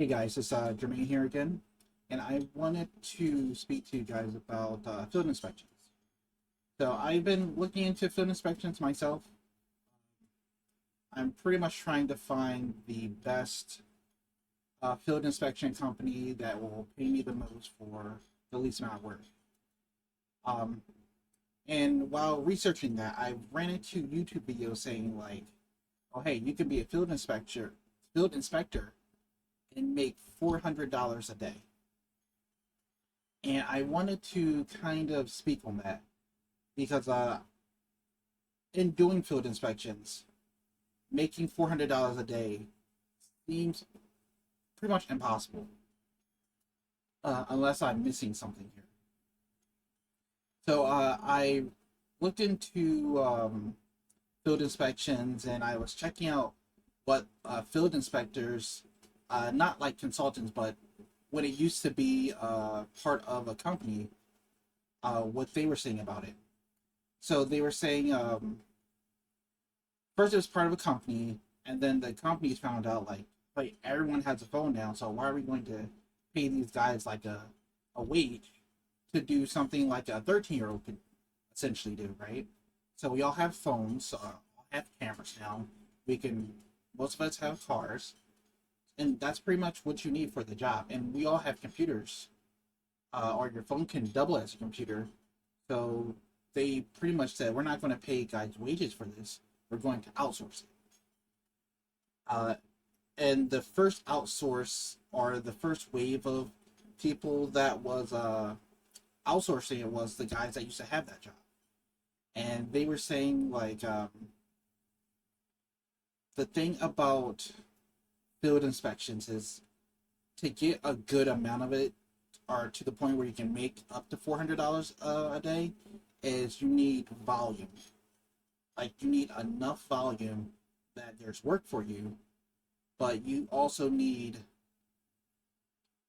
Hey guys, it's Jermaine here again, and I wanted to speak to you guys about field inspections. So I've been looking into field inspections myself. I'm pretty much trying to find the best field inspection company that will pay me the most for the least amount of work. Um, and while researching that, I ran into YouTube videos saying like, "Oh hey, you can be a field inspector, and make $400 a day." And I wanted to kind of speak on that because in doing field inspections, making $400 a day seems pretty much impossible, unless I'm missing something here. So I looked into field inspections, and I was checking out what field inspectors, not like consultants, but when it used to be part of a company, what they were saying about it. So they were saying first it was part of a company, and then the companies found out like everyone has a phone now, so why are we going to pay these guys like a wage to do something like a 13-year-old could essentially do, right? So we all have phones, all have cameras now. We can Most of us have cars, and that's pretty much what you need for the job. And we all have computers, or your phone can double as a computer. So they pretty much said we're not going to pay guys wages for this. We're going to outsource it. Uh, and the first outsource or the first wave of people that was outsourcing it was the guys that used to have that job, and they were saying like the thing about field inspections is to get a good amount of it, or to the point where you can make up to $400 a day, is you need volume. Like you need enough volume that there's work for you, but you also need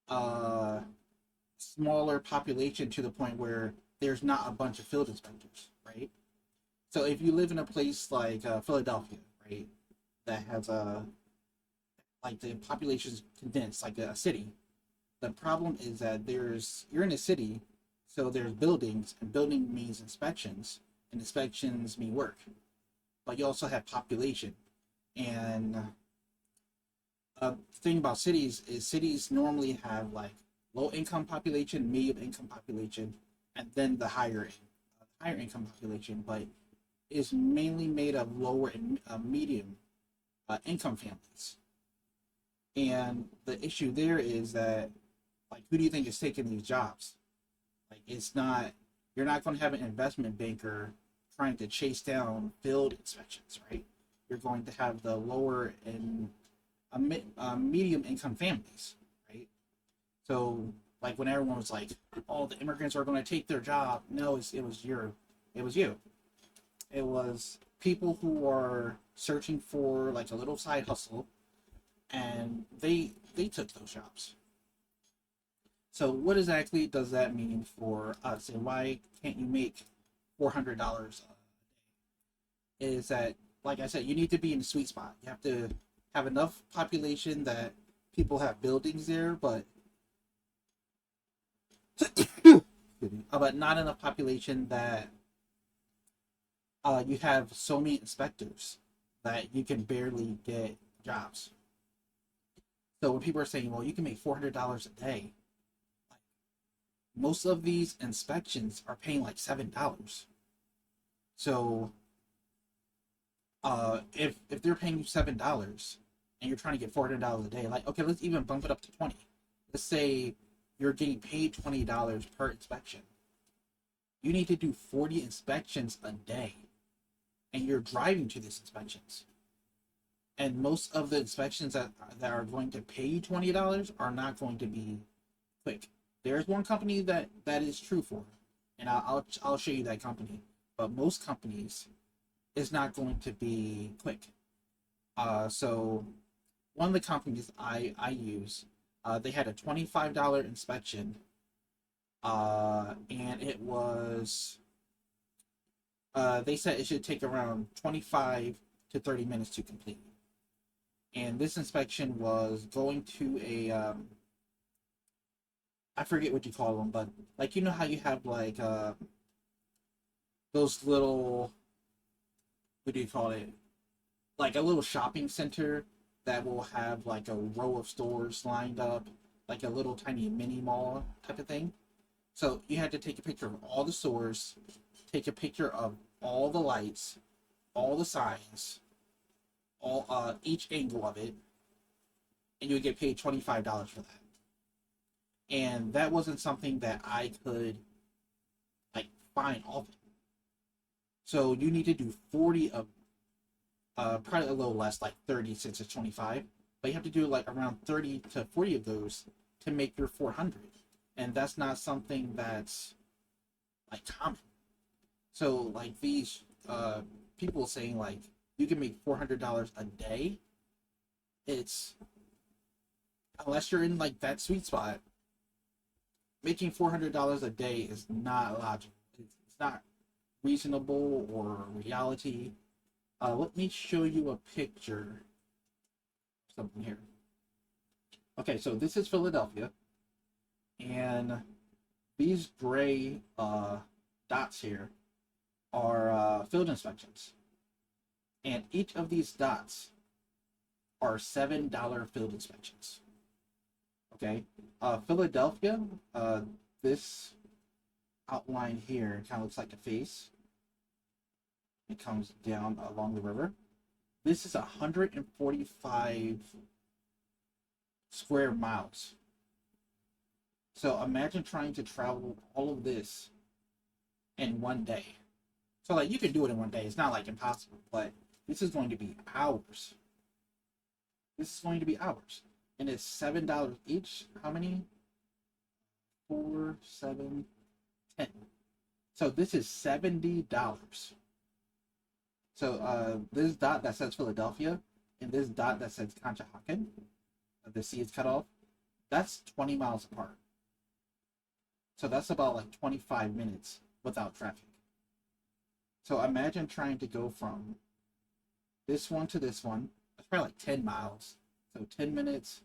a smaller population to the point where there's not a bunch of field inspectors, right? So if you live in a place like Philadelphia, right, that has a like the population's condensed like a city, the problem is that you're in a city, so there's buildings, and building means inspections, and inspections mean work. But you also have population, and the thing about cities is cities normally have like low income population, medium income population, and then the higher income population, but is mainly made of lower and medium income families. And the issue there is that, like, who do you think is taking these jobs? Like, it's not, you're not going to have an investment banker trying to chase down field inspections, right? You're going to have the lower and medium income families, right? So, like, when everyone was like, "Oh, the immigrants are going to take their job," no, it was you. It was people who are searching for like a little side hustle, and they took those jobs. So what exactly does that mean for us, and why can't you make $400? Is that, like I said, you need to be in the sweet spot. You have to have enough population that people have buildings there, but not enough population that you have so many inspectors that you can barely get jobs. So when people are saying, "Well, you can make $400 a day," most of these inspections are paying like $7. So if they're paying you $7 and you're trying to get $400 a day, like, okay, let's even bump it up to 20. Let's say you're getting paid $20 per inspection. You need to do 40 inspections a day, and you're driving to these inspections. And most of the inspections that are going to pay you $20 are not going to be quick. There's one company that is true for, and I'll show you that company. But most companies is not going to be quick. So one of the companies I use, they had a $25 inspection, and it was they said it should take around 25 to 30 minutes to complete. And this inspection was going to a I forget what you call them, but like you know how you have like those little, what do you call it? Like a little shopping center that will have like a row of stores lined up, like a little tiny mini mall type of thing. So you had to take a picture of all the stores, take a picture of all the lights, all the signs, all each angle of it, and you would get paid $25 for that. And that wasn't something that I could like find often. So you need to do 40 of probably a little less, like 30 since it's 25, but you have to do like around 30 to 40 of those to make your 400. And that's not something that's like common. So like these people saying like you can make $400 a day, it's, unless you're in like that sweet spot, making $400 a day is not logical. It's not reasonable or reality. Let me show you a picture. Something here. Okay, so this is Philadelphia, and these gray dots here are field inspections, and each of these dots are $7 field inspections. Okay, Philadelphia. This outline here kind of looks like a face. It comes down along the river. This is 145 square miles. So imagine trying to travel all of this in one day. So like you can do it in one day. It's not like impossible, but this is going to be hours. This is going to be hours. And it's $7 each. How many? 4, 7, 10. So this is $70. So this dot that says Philadelphia and this dot that says Conshohocken, the C is cut off, that's 20 miles apart. So that's about like 25 minutes without traffic. So imagine trying to go from this one to this one. That's probably like 10 miles. So 10 minutes,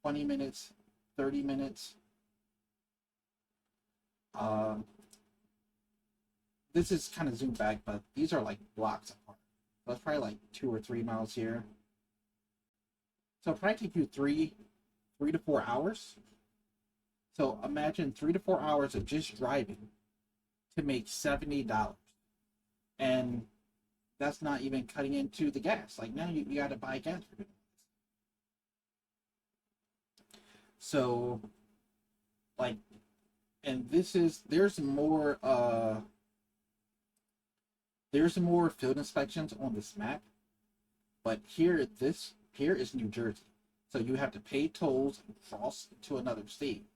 20 minutes, 30 minutes. This is kind of zoomed back, but these are like blocks apart. So that's probably like 2 or 3 miles here. So it'll probably take you three to 4 hours. So imagine 3 to 4 hours of just driving to make $70. And that's not even cutting into the gas. Like now you got to buy gas for it. So like, and this is, there's more field inspections on this map, but here is New Jersey. So you have to pay tolls and cross to another state.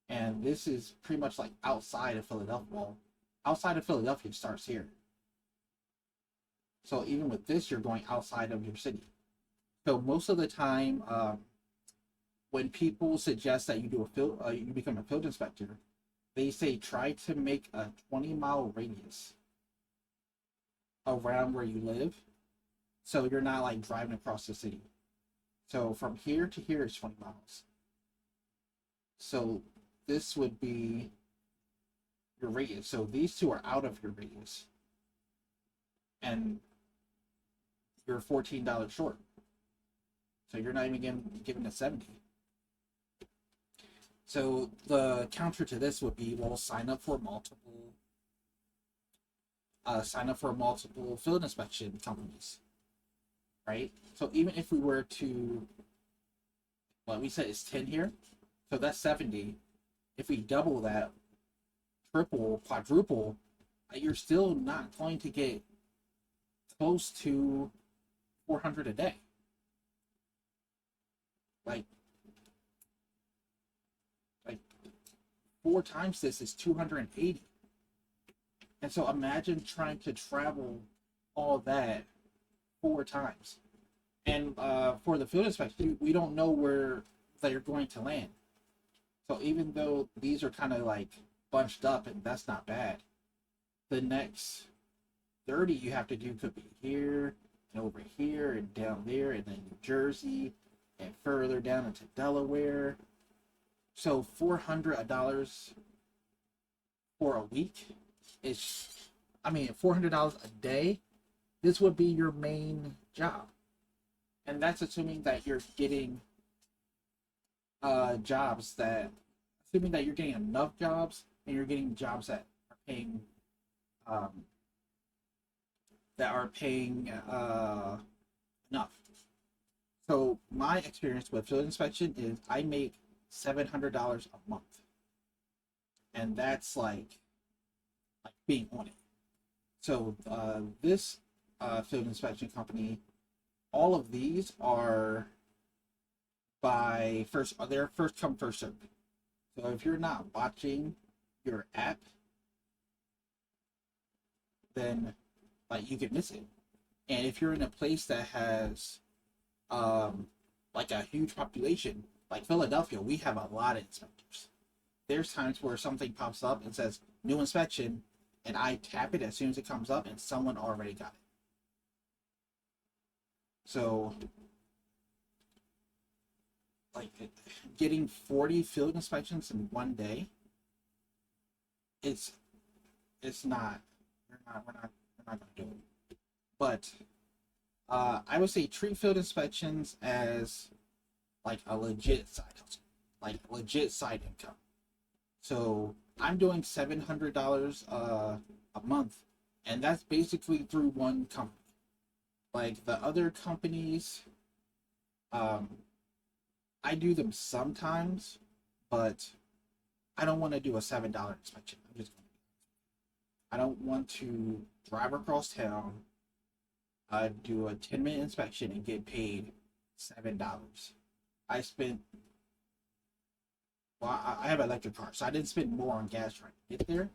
And this is pretty much like outside of Philadelphia. Well, outside of Philadelphia starts here. So even with this, you're going outside of your city. So most of the time, when people suggest that you do you become a field inspector, they say try to make a 20-mile radius around where you live, so you're not like driving across the city. So from here to here is 20 miles. So this would be your radius. So these two are out of your radius, and you're $14 short. So you're not even given a 70. So the counter to this would be, well, sign up for multiple field inspection companies, right? So even if we were to, well, we said it's 10 here, so that's 70. If we double that, triple, quadruple, you're still not going to get close to 400 a day. Like 4 times this is 280. And so imagine trying to travel all that 4 times. And for the field inspection, we don't know where they're going to land. So even though these are kind of like bunched up, and that's not bad, the next 30 you have to do could be here, and over here and down there, and then New Jersey, and further down into Delaware. So $400 for a week is, I mean, $400 a day. This would be your main job, and that's assuming that you're getting jobs that, assuming that you're getting enough jobs and you're getting jobs um, that are paying enough. So my experience with field inspection is I make $700 a month, and that's like being on it. So this field inspection company, all of these are by first, they're first come first serve. So if you're not watching your app, then like you could miss it. And if you're in a place that has um like a huge population, like Philadelphia, we have a lot of inspectors. There's times where something pops up and says new inspection, and I tap it as soon as it comes up, and someone already got it. So like getting 40 field inspections in one day, it's it's not we're not gonna do it. But I would say treat field inspections as like a legit side hustle, like legit side income. So I'm doing $700 a month, and that's basically through one company. Like the other companies, um, I do them sometimes, but I don't want to do a $7 inspection. I don't want to drive across town, do a 10-minute inspection and get paid $7. I spent, well, I have an electric car, so I didn't spend more on gas trying to get there,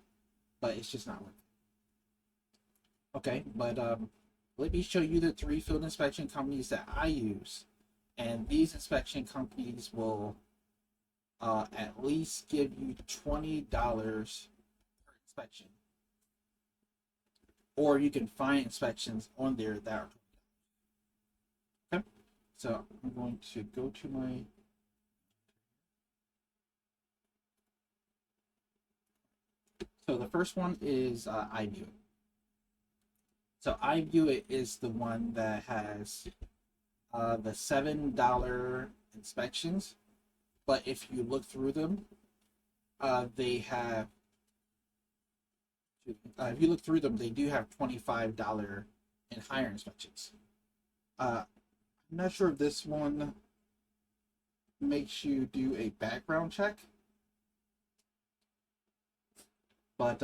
but it's just not worth it. Okay, but let me show you the three field inspection companies that I use, and these inspection companies will at least give you $20 per inspection, or you can find inspections on there that are okay. So I'm going to go to my, so the first one is iView. So iView is the one that has the $7 inspections, but if you look through them, they have if you look through them, they do have $25 and higher inspections. I'm not sure if this one makes you do a background check, but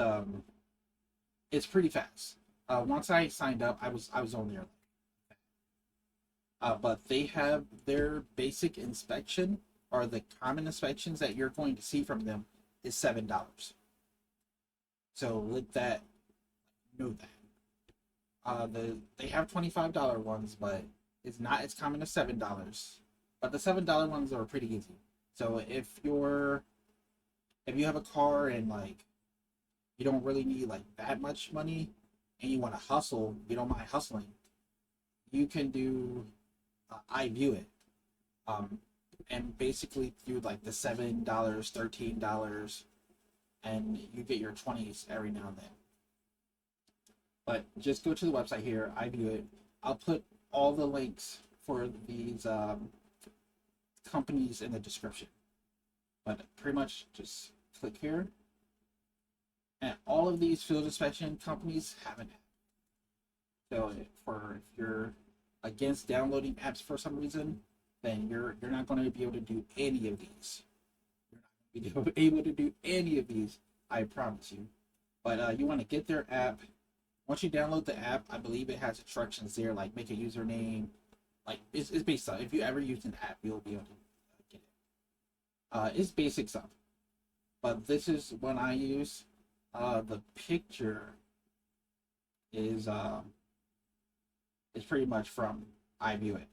it's pretty fast. Once I signed up, I was on there. But they have their basic inspection, or the common inspections that you're going to see from them, is $7. So let that know that. They have $25 ones, but it's not as common as $7. But the $7 ones are pretty easy. So if you have a car and like you don't really need like that much money, and you want to hustle, you don't mind hustling, you can do I view it, um, and basically do like the $7, $13, and you get your 20s every now and then. But just go to the website here, I view it. I'll put all the links for these companies in the description. But pretty much just click here, and all of these field inspection companies have an app. So if you're against downloading apps for some reason, then you're not going to be able to do any of these. You're not going to be able to do any of these, I promise you. But you want to get their app. Once you download the app, I believe it has instructions there, like make a username. Like it's based on, if you ever use an app, you'll be able to get it. It's basic stuff, but this is what I use. The picture is pretty much from iView It.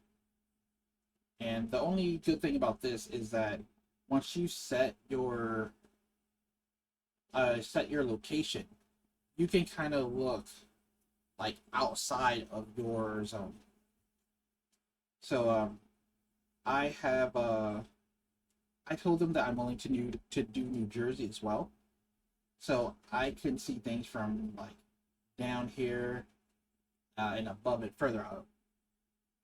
And the only good thing about this is that once you set your location, you can kind of look like outside of your zone. So I have I told them that I'm willing to do New Jersey as well. So I can see things from like down here and above it further out,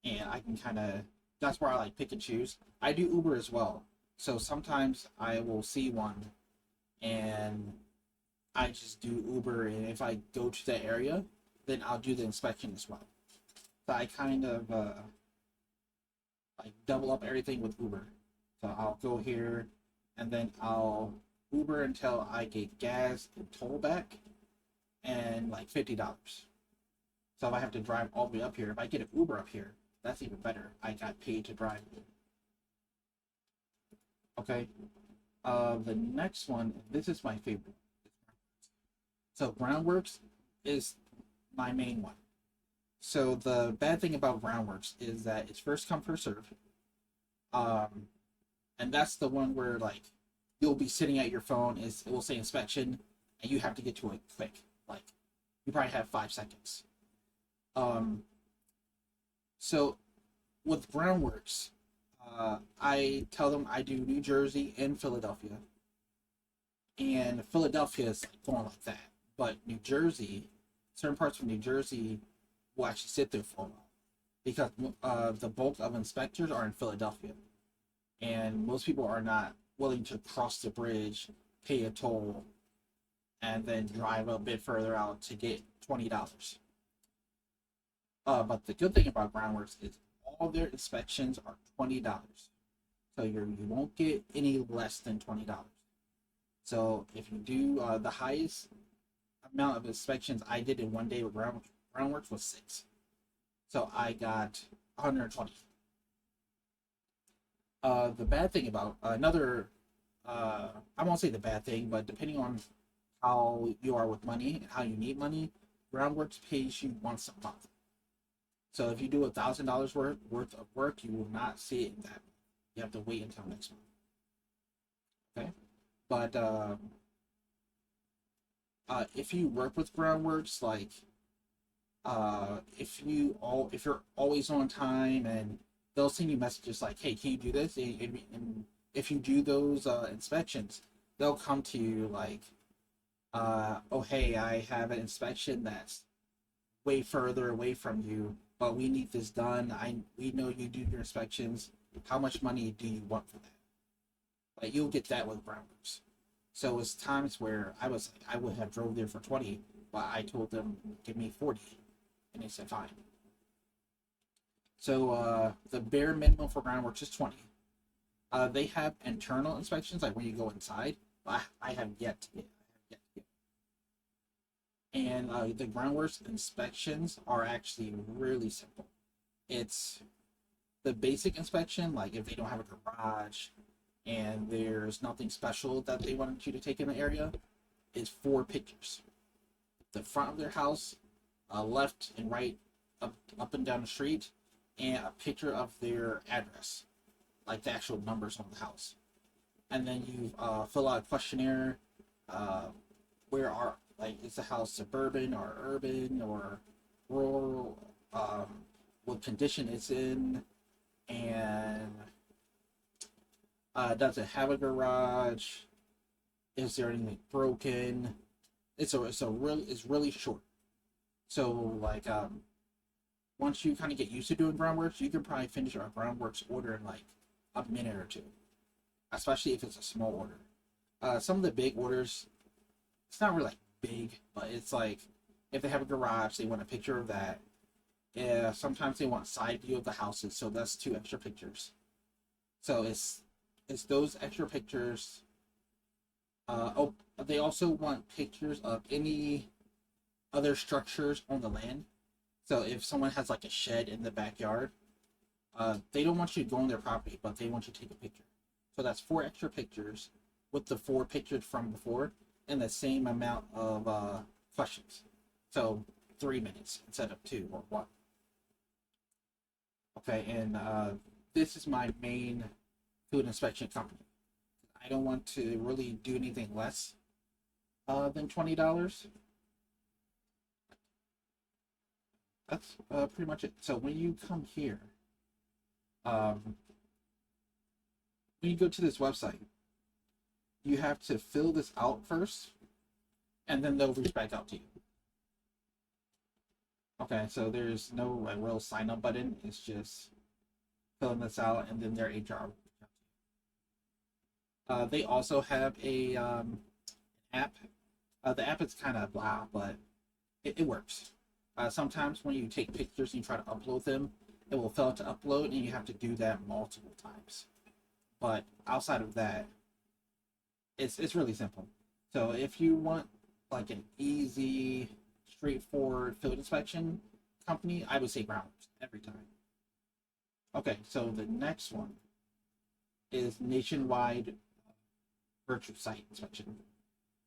and I can kind of that's where I like pick and choose. I do Uber as well, so sometimes I will see one and I just do Uber, and if I go to the area, then I'll do the inspection as well. So I kind of like double up everything with Uber. So I'll go here, and then I'll Uber until I get gas and toll back, and like $50. So if I have to drive all the way up here, if I get an Uber up here, that's even better. I got paid to drive. Okay. The next one, this is my favorite. So Groundworks is my main one. So the bad thing about Groundworks is that it's first come first serve. Um, and that's the one where like you'll be sitting at your phone, is it will say inspection, and you have to get to it quick. Like you probably have 5 seconds. Um, so with Groundworks, I tell them I do New Jersey and Philadelphia, and Philadelphia is like going like that. But New Jersey, certain parts of New Jersey will actually sit there for a while because the bulk of inspectors are in Philadelphia, and most people are not willing to cross the bridge, pay a toll, and then drive a bit further out to get $20. But the good thing about Groundworks is all their inspections are $20, so you won't get any less than $20. So if you do the highest amount of inspections I did in one day with Groundworks was 6, so I got 120. The bad thing about I won't say the bad thing, but depending on how you are with money and how you need money, Groundworks pays you once a month. So if you do $1,000 worth of work, you will not see it in that. You have to wait until next month. Okay, but if you work with Groundworks, like if you're always on time, and they'll send you messages like, "Hey, can you do this?" And if you do those inspections, they'll come to you like, "Oh, hey, I have an inspection that's way further away from you, but we need this done. We know you do your inspections. How much money do you want for that?" Like you'll get that with Groundworks. So it's times where I would have drove there for 20, but I told them give me 40, and they said fine. So the bare minimum for Groundworks is 20. They have internal inspections, like when you go inside. But I have yet to get. I have yet to get. And the Groundworks inspections are actually really simple. It's the basic inspection, like if they don't have a garage and there's nothing special that they wanted you to take in the area, is 4 pictures: the front of their house, left and right, up and down the street, and a picture of their address, like the actual numbers on the house. And then you fill out a questionnaire. Uh, where are like is the house suburban or urban or rural? What condition it's in, and does it have a garage? Is there anything broken? It's really short. So like once you kind of get used to doing Groundworks, you can probably finish our Groundworks order in like a minute or two, especially if it's a small order. Some of the big orders, it's not really like big, but it's like if they have a garage, they want a picture of that. Yeah, sometimes they want side view of the houses, so that's 2 extra pictures. So it's those extra pictures. Oh, they also want pictures of any other structures on the land. So if someone has like a shed in the backyard, they don't want you to go on their property, but they want you to take a picture. So that's 4 extra pictures with the 4 pictures from before and the same amount of questions. So 3 minutes instead of 2 or 1. Okay, and this is my main food inspection company. I don't want to really do anything less than $20. That's pretty much it. So when you come here, Um, when you go to this website, you have to fill this out first, and then they'll reach back out to you. Okay, so there's no like real sign up button. It's just filling this out, and then their HR. They also have a app. The app is kind of blah, but it works. Sometimes when you take pictures and you try to upload them, it will fail to upload, and you have to do that multiple times. But outside of that, it's really simple. So if you want like an easy, straightforward field inspection company, I would say Groundworks every time. Okay, so the next one is nationwide virtual site inspection.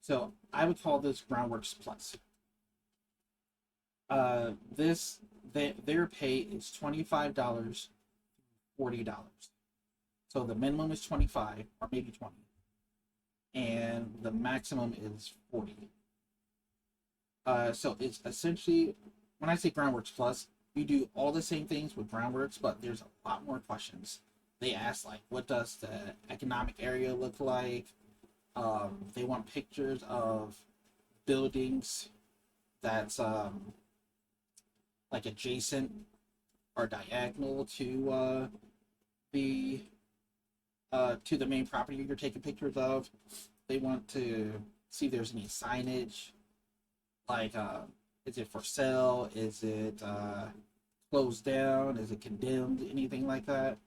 So I would call this Groundworks Plus. This their pay is $25, $40. So the minimum is 25 or maybe 20, and the maximum is 40. So it's essentially, when I say Groundworks Plus, you do all the same things with Groundworks, but there's a lot more questions. They ask like, what does the economic area look like? They want pictures of buildings that's like adjacent or diagonal the to the main property you're taking pictures of. They want to see if there's any signage, like is it for sale? Is it closed down? Is it condemned? Anything like that.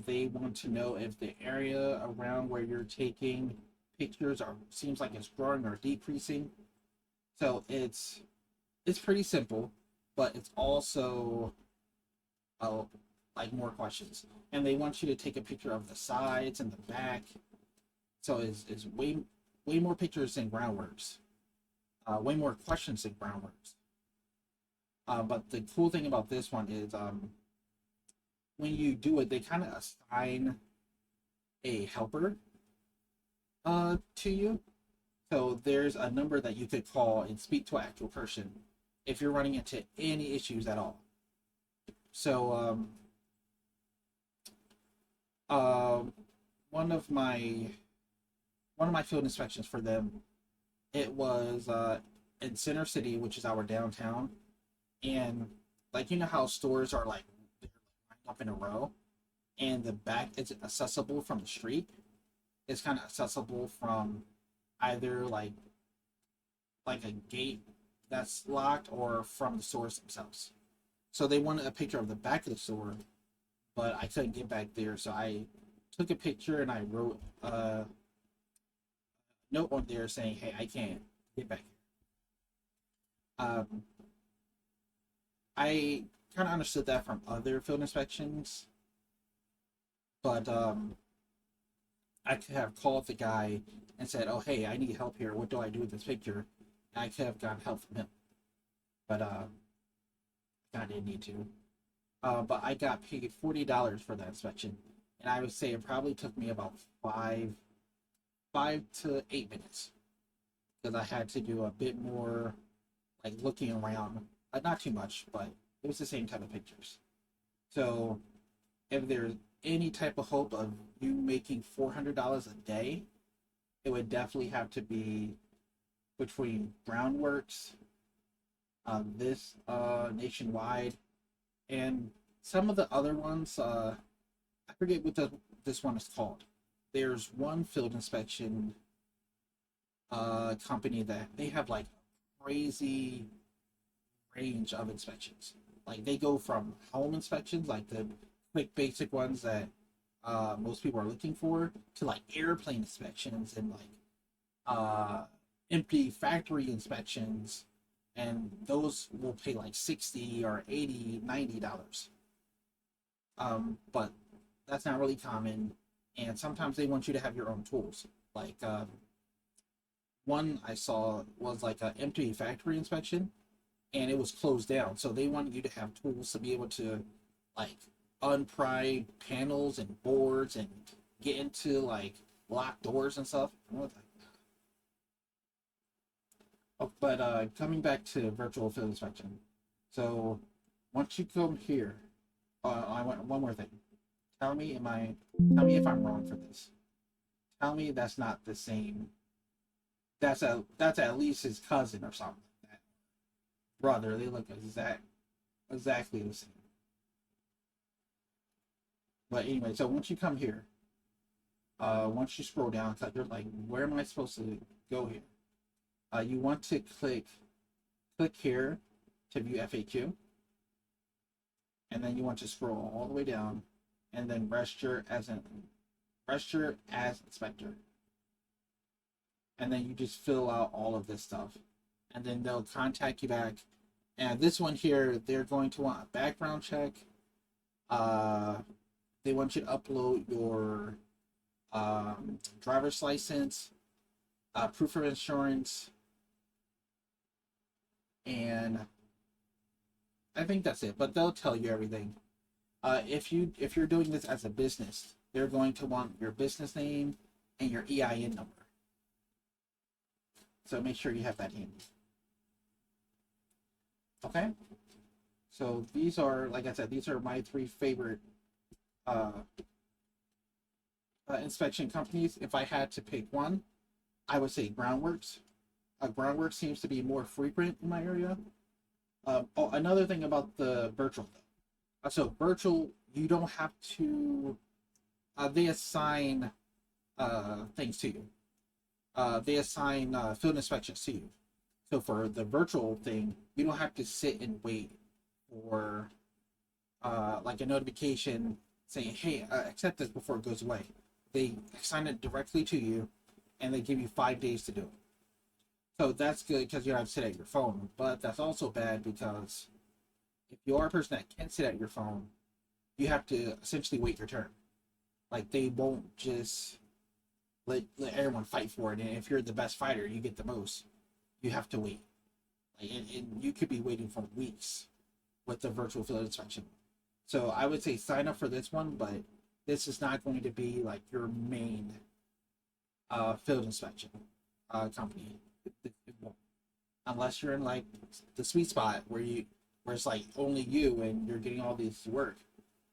They want to know if the area around where you're taking pictures are seems like it's growing or decreasing. So it's pretty simple, but it's also uh, like more questions. And they want you to take a picture of the sides and the back. So it's way more pictures than Groundworks. Way more questions than Groundworks. But the cool thing about this one is when you do it, they kind of assign a helper to you. So there's a number that you could call and speak to an actual person if you're running into any issues at all. So uh, one of my field inspections for them, it was in Center City, which is our downtown, and like you know how stores are like they're lined up in a row, and the back is accessible from the street. It's kind of accessible from either like a gate that's locked or from the stores themselves. So they wanted a picture of the back of the store, but I couldn't get back there, so I took a picture and I wrote a note on there saying, "Hey, I can't get back here." I kind of understood that from other field inspections, but I could have called the guy and said, "Oh, hey, I need help here. What do I do with this picture?" And I could have gotten help from him, but I didn't need to. But I got paid $40 for that inspection, and I would say it probably took me about 5 to 8 minutes because I had to do a bit more like looking around. Not too much, but it was the same type of pictures. So if there's any type of hope of you making $400 a day, it would definitely have to be between Groundworks, this nationwide, and some of the other ones. I forget what this one is called. There's one field inspection company that they have like crazy range of inspections. Like they go from home inspections, like the quick basic ones that most people are looking for, to like airplane inspections and like empty factory inspections, and those will pay like 60 or 80, $90. But that's not really common, and sometimes they want you to have your own tools. Like one I saw was like an empty factory inspection, and it was closed down, so they wanted you to have tools to be able to like unpry panels and boards and get into like locked doors and stuff. Oh, but coming back to virtual field inspection, so once you come here, I want one more thing. Tell me, tell me if I'm wrong for this. Tell me that's not the same. That's at least his cousin or something like that. Brother, they look exactly the same. But anyway, so once you come here, once you scroll down, you're like, where am I supposed to go here? You want to click here to view FAQ, and then you want to scroll all the way down, and then register as inspector, and then you just fill out all of this stuff, and then they'll contact you back. And this one here, they're going to want a background check. They want you to upload your driver's license, proof of insurance, and I think that's it. But they'll tell you everything. If you're doing this as a business, they're going to want your business name and your EIN number. So make sure you have that handy. Okay. So these are, like I said, these are my three favorite inspection companies. If I had to pick one, I would say Groundworks. Groundworks seems to be more frequent in my area. Another thing about the virtual though. So virtual, you don't have to. They assign things to you. They assign field inspections to you. So for the virtual thing, you don't have to sit and wait for like a notification saying, "Hey, accept this before it goes away." They assign it directly to you, and they give you 5 days to do it. So that's good because you don't have to sit at your phone. But that's also bad because if you are a person that can't sit at your phone, you have to essentially wait your turn. Like they won't just let everyone fight for it. And if you're the best fighter, you get the most. You have to wait. Like, and you could be waiting for weeks with the virtual field inspection. So I would say sign up for this one, but this is not going to be like your main field inspection company. It won't. Unless you're in like the sweet spot where it's like only you and you're getting all these work.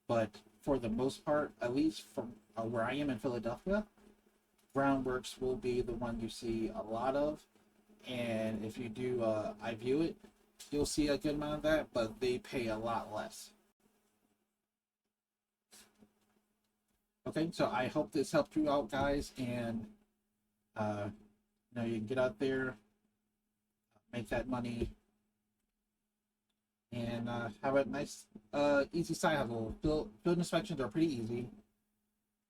But for the most part, at least from where I am in Philadelphia, Groundworks will be the one you see a lot of. And if you do I view it, you'll see a good amount of that, but they pay a lot less. Okay, so I hope this helped you out, guys, and you can get out there, make that money, and have a nice, easy side hustle. Build inspections are pretty easy.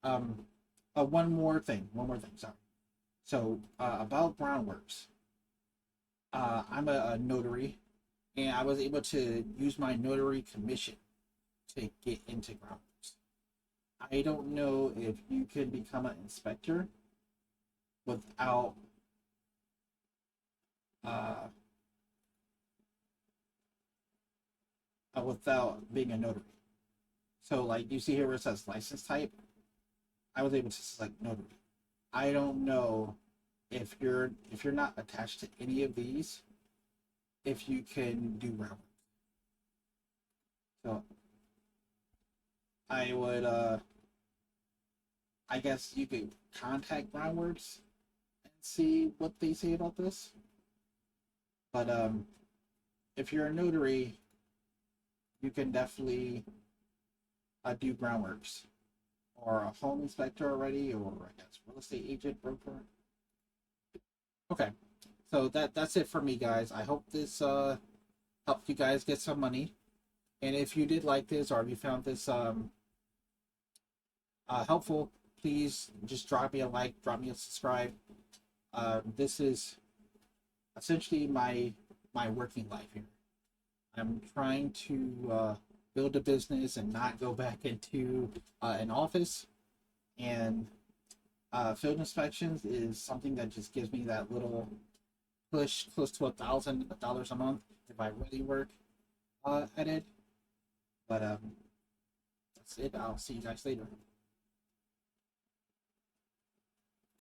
One more thing. Sorry. So about Groundworks, I'm a notary, and I was able to use my notary commission to get into Groundworks. I don't know if you can become an inspector without without being a notary. So like you see here where it says license type, I was able to select notary. I don't know if you're not attached to any of these, if you can do Groundwork. So I would I guess you could contact Groundworks and see what they say about this. But if you're a notary, you can definitely do Groundworks or a home inspector already, or I guess real estate agent, broker. Okay, so that's it for me, guys. I hope this helped you guys get some money. And if you did like this, or if you found this helpful, please just drop me a like, drop me a subscribe. This is essentially my working life here. I'm trying to build a business and not go back into an office. And field inspections is something that just gives me that little push, close to $1,000 a month if I really work at it. But that's it. I'll see you guys later.